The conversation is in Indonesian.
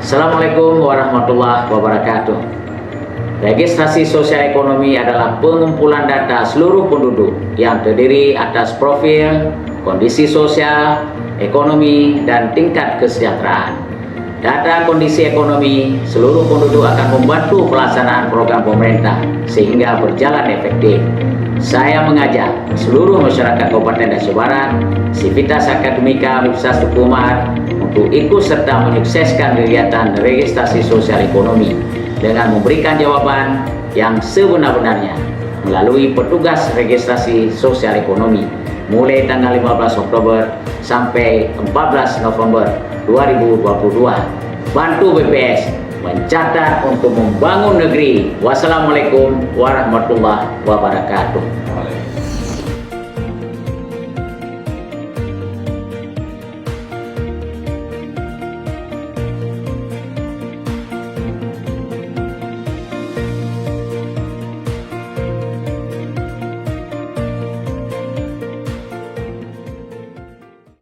Assalamualaikum warahmatullahi wabarakatuh. Registrasi sosial ekonomi adalah pengumpulan data seluruh penduduk yang terdiri atas profil, kondisi sosial, ekonomi, dan tingkat kesejahteraan. Data kondisi ekonomi seluruh penduduk akan membantu pelaksanaan program pemerintah sehingga berjalan efektif. Saya mengajak seluruh masyarakat Kabupaten Aceh Barat, Sivitas Akademika Universitas Teguh Umar untuk ikut serta menyukseskan kegiatan registrasi sosial ekonomi dengan memberikan jawaban yang sebenar-benarnya melalui petugas registrasi sosial ekonomi mulai tanggal 15 Oktober sampai 14 November 2022. Bantu BPS mencatat untuk membangun negeri. Wassalamualaikum warahmatullahi wabarakatuh.